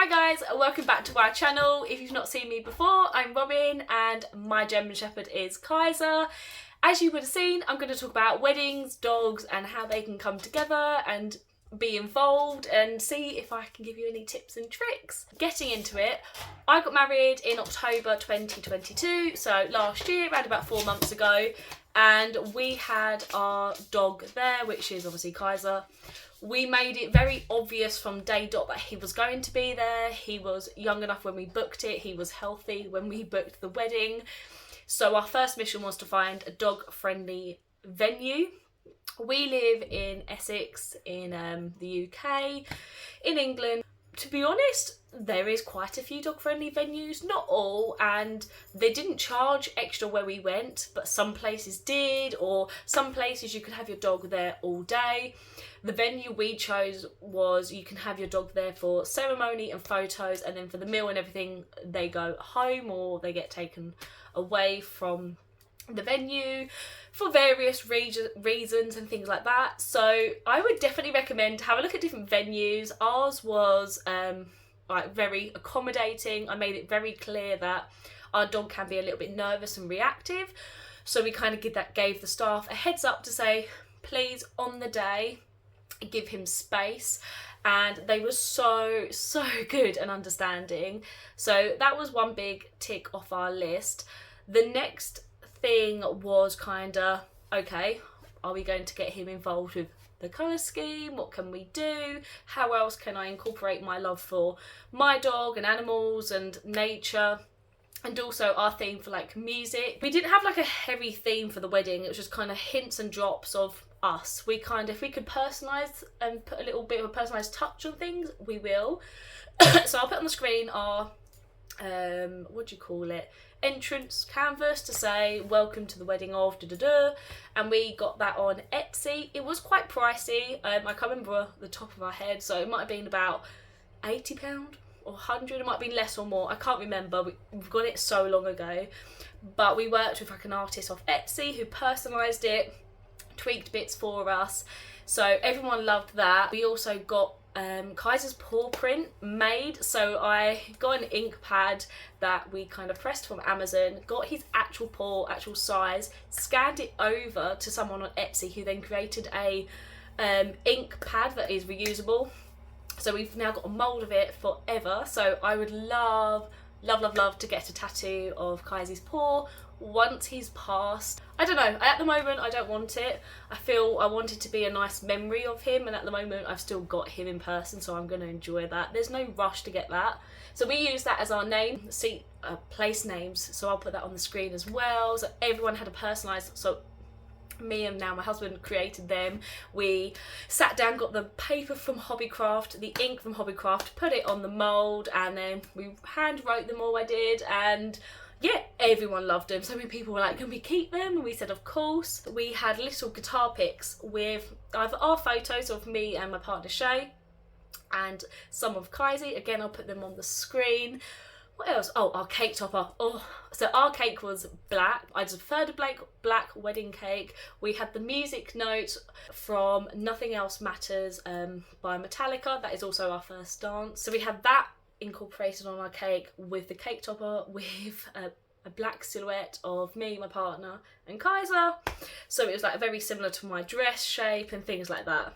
Hi guys, welcome back to our channel. If you've not seen me before, I'm Robin and my German Shepherd is Kaiser. As you would have seen, I'm going to talk about weddings, dogs and how they can come together and be involved and see if I can give you any tips and tricks. Getting into it, I got married in October 2022, so last year, around about 4 months ago, and we had our dog there, which is obviously Kaiser. We made it very obvious from day dot that he was going to be there. He was young enough when we booked it. He was healthy when we booked the wedding. So our first mission was to find a dog-friendly venue. We live in Essex in the UK, in England. To be honest, there is quite a few dog-friendly venues, not all, and they didn't charge extra where we went, but some places did, or some places you could have your dog there all day. The venue we chose was you can have your dog there for ceremony and photos, and then for the meal and everything, they go home or they get taken away from the venue for various reasons and things like that. So I would definitely recommend have a look at different venues. Ours was like very accommodating. I made it very clear that our dog can be a little bit nervous and reactive, so we kind of gave the staff a heads up to say, please, on the day, give him space. And they were so good and understanding. So that was one big tick off our list. The next thing was kinda, okay, are we going to get him involved with the colour scheme? What can we do? How else can I incorporate my love for my dog and animals and nature? And also our theme for like music. We didn't have like a heavy theme for the wedding. It was just kind of hints and drops of us. We kind of, if we could personalise and put a little bit of a personalised touch on things, we will. So I'll put on the screen our what do you call it, entrance canvas to say welcome to the wedding of and we got that on Etsy. It was quite pricey. I can't remember the top of my head, so it might have been about £80 or 100. It might have been less or more, I can't remember. We've got it so long ago, but we worked with like an artist off Etsy who personalised it, tweaked bits for us, so everyone loved that. We also got Kaiser's paw print made, so I got an ink pad that we kind of pressed from Amazon, got his actual paw, actual size, scanned it over to someone on Etsy who then created a ink pad that is reusable. So we've now got a mould of it forever. So I would love to get a tattoo of Kaiser's paw once he's passed. I don't know, at the moment I don't want it. I feel I want it to be a nice memory of him, and at the moment I've still got him in person, so I'm going to enjoy that. There's no rush to get that. So we use that as our name, place names, so I'll put that on the screen as well. So everyone had a personalised, so me and now my husband created them. We sat down, got the paper from Hobbycraft, the ink from Hobbycraft, put it on the mould, and then we hand wrote them all. I did, and yeah, everyone loved them. So many people were like, can we keep them? And we said, of course. We had little guitar picks with either our photos of me and my partner Shay and some of Kaiser. Again, I'll put them on the screen. What else? Oh, our cake topper. Oh, so our cake was black. I just preferred a black wedding cake. We had the music notes from Nothing Else Matters by Metallica. That is also our first dance. So we had that incorporated on our cake with the cake topper with a black silhouette of me, my partner and Kaiser. So it was like very similar to my dress shape and things like that.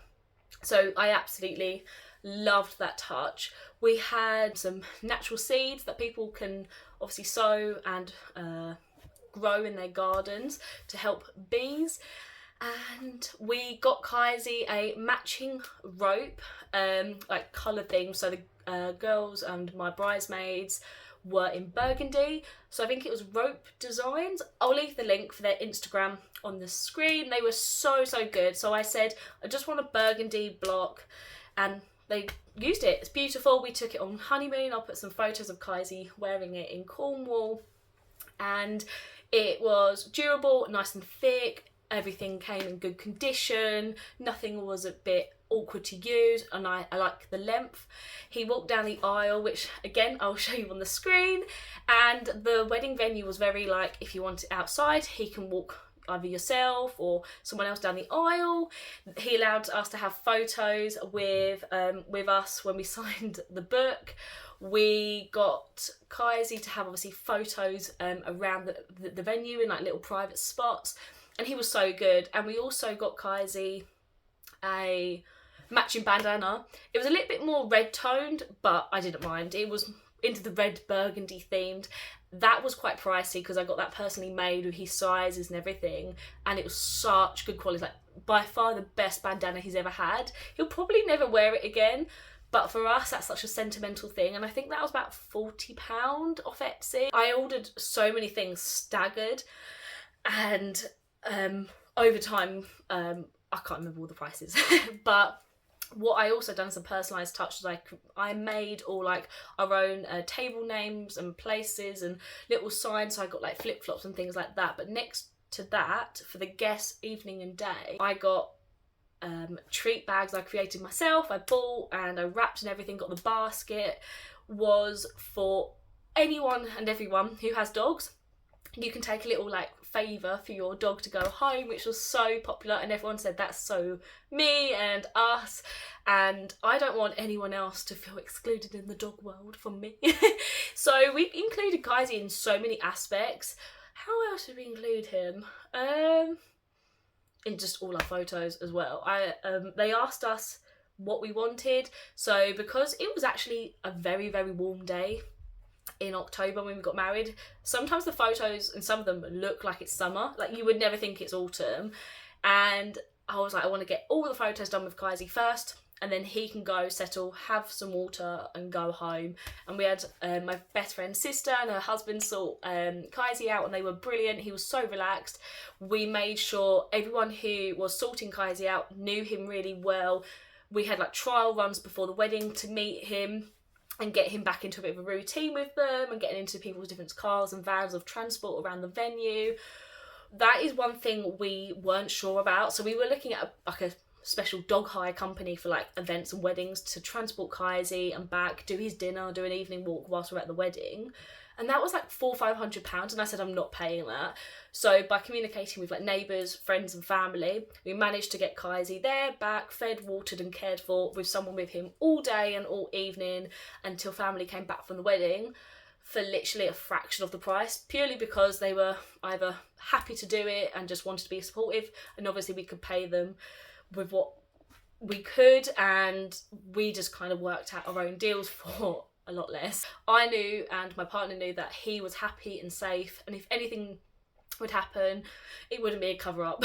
So I absolutely loved that touch. We had some natural seeds that people can obviously sow and grow in their gardens to help bees. And we got Kaiser a matching rope, like colour thing. So the girls and my bridesmaids were in burgundy. So I think it was Rope Designs. I'll leave the link for their Instagram on the screen. They were so good. So I said, I just want a burgundy block, and they used it. It's beautiful. We took it on honeymoon. I'll put some photos of Kaiser wearing it in Cornwall. And it was durable, nice and thick. Everything came in good condition. Nothing was a bit awkward to use, and I like the length. He walked down the aisle, which again I'll show you on the screen, and the wedding venue was very like, if you want it outside, he can walk either yourself or someone else down the aisle. He allowed us to have photos with us when we signed the book. We got Kaisi to have obviously photos around the venue in like little private spots, and he was so good. And we also got Kaisi a matching bandana. It was a little bit more red toned, but I didn't mind. It was into the red burgundy themed. That was quite pricey because I got that personally made with his sizes and everything, and it was such good quality. Like by far the best bandana he's ever had. He'll probably never wear it again, but for us that's such a sentimental thing, and I think that was about £40 off Etsy. I ordered so many things staggered, and over time I can't remember all the prices but what I also done as a personalised touch is I made all like our own table names and places and little signs, so I got like flip-flops and things like that. But next to that, for the guests evening and day, I got treat bags I created myself. I bought and I wrapped and everything, got the basket. Was for anyone and everyone who has dogs. You can take a little like favour for your dog to go home, which was so popular, and everyone said that's so me and us, and I don't want anyone else to feel excluded in the dog world from me. So we included Kaisi in so many aspects. How else did we include him? In just all our photos as well. They asked us what we wanted, so because it was actually a very, very warm day in October when we got married, sometimes the photos and some of them look like it's summer, like you would never think it's autumn, and I was like, I want to get all the photos done with Kaisi first, and then he can go settle, have some water and go home. And we had my best friend's sister and her husband sort Kaisi out, and they were brilliant. He was so relaxed. We made sure everyone who was sorting Kaisi out knew him really well. We had like trial runs before the wedding to meet him and get him back into a bit of a routine with them and getting into people's different cars and vans of transport around the venue. That is one thing we weren't sure about. So we were looking at a special dog hire company for like events and weddings to transport Kaisi and back, do his dinner, do an evening walk whilst we're at the wedding. And that was like £400-500, and I said I'm not paying that. So by communicating with like neighbours, friends and family, we managed to get Kaisi there, back, fed, watered and cared for with someone with him all day and all evening until family came back from the wedding for literally a fraction of the price, purely because they were either happy to do it and just wanted to be supportive, and obviously we could pay them with what we could, and we just kind of worked out our own deals for a lot less. I knew, and my partner knew, that he was happy and safe, and if anything would happen, it wouldn't be a cover-up.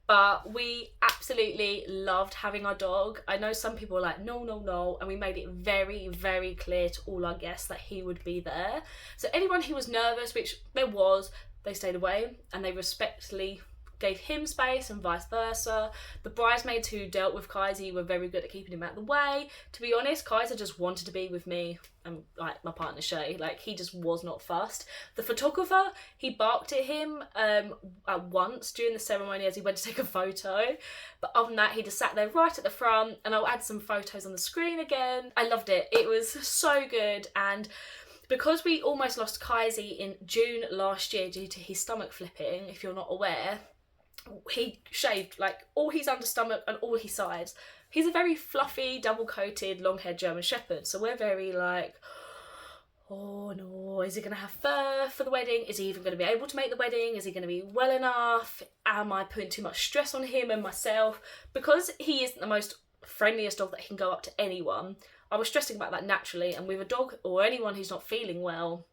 But we absolutely loved having our dog. I know some people were like, no, and we made it very, very clear to all our guests that he would be there. So anyone who was nervous, which there was, they stayed away, and they respectfully gave him space and vice versa. The bridesmaids who dealt with Kaisi were very good at keeping him out of the way. To be honest, Kaisi just wanted to be with me and like my partner Shay. Like, he just was not fussed. The photographer, he barked at him at once during the ceremony as he went to take a photo, but other than that he just sat there right at the front, and I'll add some photos on the screen again. I loved it. It was so good. And because we almost lost Kaisi in June last year due to his stomach flipping, if you're not aware, he shaved like all his understomach and all his sides. He's a very fluffy, double-coated, long-haired German Shepherd, so we're very like, oh no, is he going to have fur for the wedding? Is he even going to be able to make the wedding? Is he going to be well enough? Am I putting too much stress on him and myself? Because he isn't the most friendliest dog that can go up to anyone, I was stressing about that naturally, and with a dog or anyone who's not feeling well,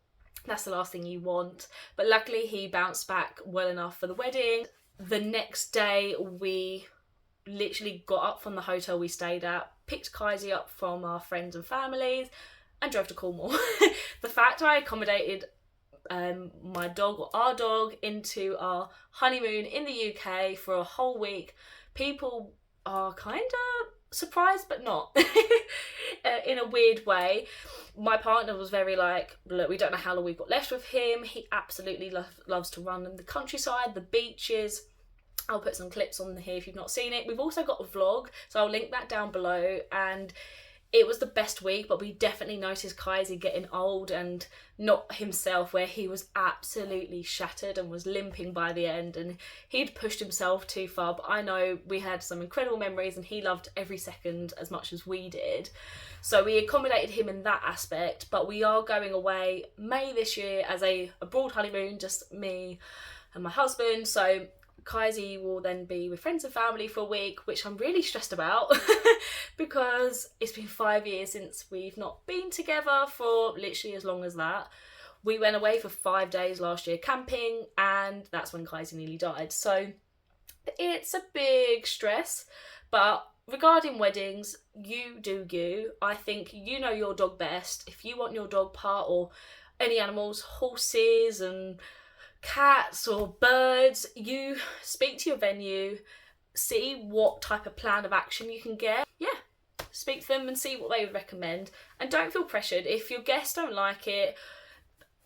that's the last thing you want. But luckily he bounced back well enough for the wedding. The next day we literally got up from the hotel we stayed at, picked Kaisi up from our friends and families and drove to Cornwall. The fact I accommodated my dog or our dog into our honeymoon in the UK for a whole week, people are kind of surprised but not in a weird way. My partner was very like, look, we don't know how long we've got left with him. He absolutely loves to run in the countryside, the beaches. I'll put some clips on here if you've not seen it. We've also got a vlog, so I'll link that down below, and it was the best week, but we definitely noticed Kaisi getting old and not himself, where he was absolutely shattered and was limping by the end, and he'd pushed himself too far. But I know we had some incredible memories and he loved every second as much as we did. So we accommodated him in that aspect, but we are going away May this year as a abroad honeymoon, just me and my husband. So Kaisi will then be with friends and family for a week, which I'm really stressed about because it's been 5 years since we've not been together, for literally as long as that. We went away for 5 days last year camping, and that's when Kaisi nearly died. So it's a big stress, but regarding weddings, you do you. I think you know your dog best. If you want your dog part or any animals, horses and cats or birds, you speak to your venue, see what type of plan of action you can get. Yeah, speak to them and see what they would recommend, and don't feel pressured. If your guests don't like it,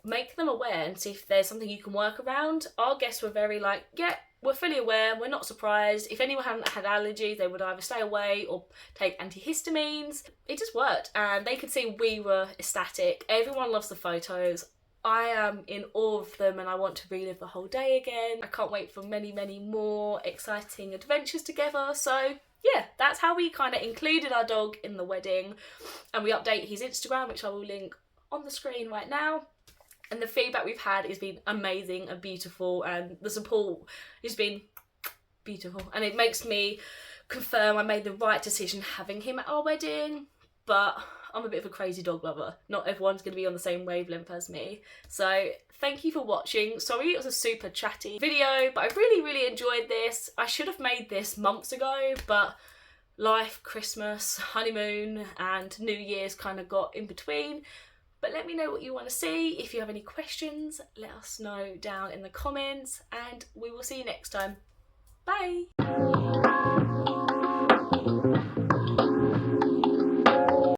make them aware and see if there's something you can work around. Our guests were very like, yeah, we're fully aware, we're not surprised. If anyone hadn't had allergies, they would either stay away or take antihistamines. It just worked, and they could see we were ecstatic. Everyone loves the photos. I am in awe of them, and I want to relive the whole day again. I can't wait for many, many more exciting adventures together. So yeah, that's how we kind of included our dog in the wedding, and we update his Instagram, which I will link on the screen right now. And the feedback we've had has been amazing and beautiful, and the support has been beautiful, and it makes me confirm I made the right decision having him at our wedding. But I'm a bit of a crazy dog lover. Not everyone's going to be on the same wavelength as me. So thank you for watching. Sorry it was a super chatty video, but I really enjoyed this. I should have made this months ago, but life, Christmas, honeymoon and New Year's kind of got in between. But let me know what you want to see. If you have any questions, let us know down in the comments, and we will see you next time. Bye!